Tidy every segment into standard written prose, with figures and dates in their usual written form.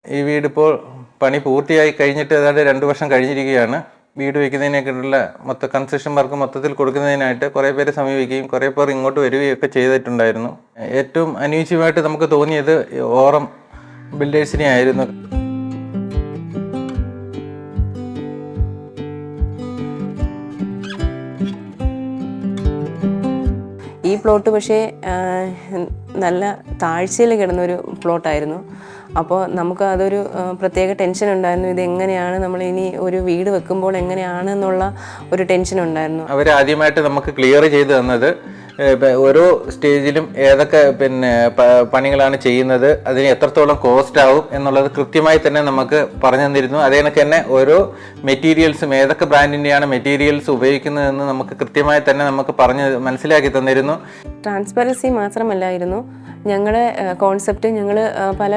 ഈ വീടിപ്പോൾ പണി പൂർത്തിയായി കഴിഞ്ഞിട്ട് ഏതാണ്ട് 2 വർഷം കഴിഞ്ഞിരിക്കുകയാണ്. വീട് വയ്ക്കുന്നതിനേക്കുള്ള കൺസ്ട്രക്ഷൻ വർക്ക് മൊത്തത്തിൽ കൊടുക്കുന്നതിനായിട്ട് കുറേ പേരെ സമീപിക്കുകയും കുറേ പേർ ഇങ്ങോട്ട് വരികയൊക്കെ ചെയ്തിട്ടുണ്ടായിരുന്നു. ഏറ്റവും അനുയോജ്യമായിട്ട് നമുക്ക് തോന്നിയത് ഓറം ബിൽഡേഴ്സിനെ ആയിരുന്നു. ഈ പ്ലോട്ട് പക്ഷേ നല്ല താഴ്ചയിൽ കിടന്നൊരു പ്ലോട്ടായിരുന്നു. അപ്പോൾ നമുക്ക് അതൊരു പ്രത്യേക ടെൻഷൻ ഉണ്ടായിരുന്നു. ഇതെങ്ങനെയാണ് നമ്മൾ ഇനി ഒരു വീട് വെക്കുമ്പോൾ എങ്ങനെയാണെന്നുള്ള ഒരു ടെൻഷൻ ഉണ്ടായിരുന്നു. അവർ ആദ്യമായിട്ട് നമുക്ക് ക്ലിയർ ചെയ്ത് തന്നത് ഓരോ സ്റ്റേജിലും ഏതൊക്കെ പണികളാണ് ചെയ്യുന്നത്, അതിന് എത്രത്തോളം കോസ്റ്റ് ആവും എന്നുള്ളത് കൃത്യമായി തന്നെ നമുക്ക് പറഞ്ഞു തന്നിരുന്നു. അതേ കണക്ക് തന്നെ ഓരോ മെറ്റീരിയൽസും ഏതൊക്കെ ബ്രാൻഡിൻ്റെയാണ് മെറ്റീരിയൽസ് ഉപയോഗിക്കുന്നതെന്ന് നമുക്ക് കൃത്യമായി തന്നെ നമുക്ക് മനസ്സിലാക്കി തന്നിരുന്നു. ട്രാൻസ്പെറൻസി മാത്രമല്ലായിരുന്നു ഞങ്ങളുടെ കോൺസെപ്റ്റ്. ഞങ്ങൾ പല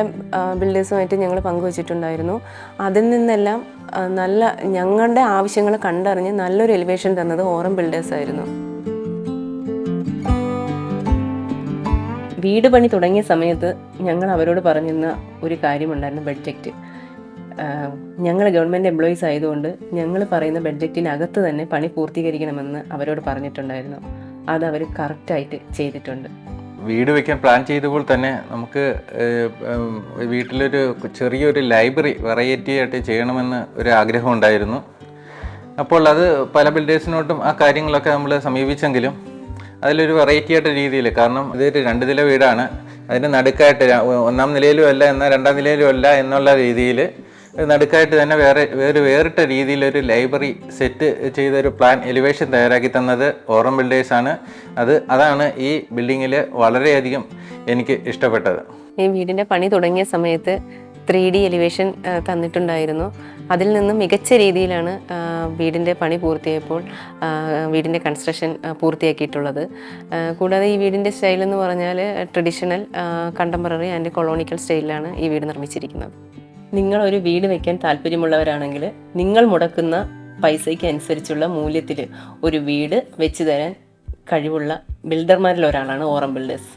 ബിൽഡേഴ്സുമായിട്ട് ഞങ്ങൾ പങ്കുവച്ചിട്ടുണ്ടായിരുന്നു. അതിൽ നിന്നെല്ലാം ഞങ്ങളുടെ ആവശ്യങ്ങൾ കണ്ടറിഞ്ഞ് നല്ലൊരു എലിവേഷൻ തന്നത് ഓറം ബിൽഡേഴ്സ് ആയിരുന്നു. വീട് പണി തുടങ്ങിയ സമയത്ത് ഞങ്ങൾ അവരോട് പറഞ്ഞിരുന്ന ഒരു കാര്യമുണ്ടായിരുന്നു, ബഡ്ജറ്റ്. ഞങ്ങൾ ഗവൺമെൻറ് എംപ്ലോയീസ് ആയതുകൊണ്ട് ഞങ്ങൾ പറയുന്ന ബഡ്ജറ്റിനകത്ത് തന്നെ പണി പൂർത്തീകരിക്കണമെന്ന് അവരോട് പറഞ്ഞിട്ടുണ്ടായിരുന്നു. അത് അവർ കറക്റ്റായിട്ട് ചെയ്തിട്ടുണ്ട്. വീട് വയ്ക്കാൻ പ്ലാൻ ചെയ്തപ്പോൾ തന്നെ നമുക്ക് വീട്ടിലൊരു ചെറിയൊരു ലൈബ്രറി വെറൈറ്റി ആയിട്ട് ചെയ്യണമെന്ന് ഒരു ആഗ്രഹം ഉണ്ടായിരുന്നു. അപ്പോൾ അത് പല ബിൽഡേഴ്സിനോട്ടും ആ കാര്യങ്ങളൊക്കെ നമ്മൾ സമീപിച്ചെങ്കിലും അതിലൊരു വെറൈറ്റി ആയിട്ട് രീതിയിൽ, കാരണം ഇതൊരു 2 നില വീടാണ്, അതിന് നടുക്കായിട്ട് 1ാം നിലയിലും അല്ല എന്നാൽ 2ാം നിലയിലും അല്ല എന്നുള്ള രീതിയിൽ നടുക്കായിട്ട് തന്നെ വേറിട്ട രീതിയിലൊരു ലൈബ്രറി സെറ്റ് ചെയ്തൊരു പ്ലാൻ എലിവേഷൻ തയ്യാറാക്കി തന്നത് ഓറം ബിൽഡേഴ്സാണ്. അതാണ് ഈ ബിൽഡിങ്ങിൽ വളരെയധികം എനിക്ക് ഇഷ്ടപ്പെട്ടത്. ഈ വീടിൻ്റെ പണി തുടങ്ങിയ സമയത്ത് 3D എലിവേഷൻ തന്നിട്ടുണ്ടായിരുന്നു. അതിൽ നിന്ന് മികച്ച രീതിയിലാണ് വീടിൻ്റെ പണി പൂർത്തിയായപ്പോൾ വീടിൻ്റെ കൺസ്ട്രക്ഷൻ പൂർത്തിയാക്കിയിട്ടുള്ളത്. കൂടാതെ ഈ വീടിൻ്റെ സ്റ്റൈൽ എന്ന് പറഞ്ഞാൽ ട്രഡീഷണൽ, കണ്ടംപററി ആൻഡ് കൊളോണിക്കൽ സ്റ്റൈലിലാണ് ഈ വീട് നിർമ്മിച്ചിരിക്കുന്നത്. നിങ്ങളൊരു വീട് വയ്ക്കാൻ താല്പര്യമുള്ളവരാണെങ്കിൽ നിങ്ങൾ മുടക്കുന്ന പൈസയ്ക്ക് അനുസരിച്ചുള്ള മൂല്യത്തിൽ ഒരു വീട് വെച്ച് തരാൻ കഴിവുള്ള ബിൽഡർമാരിൽ ഒരാളാണ് ഓറം ബിൽഡേഴ്സ്.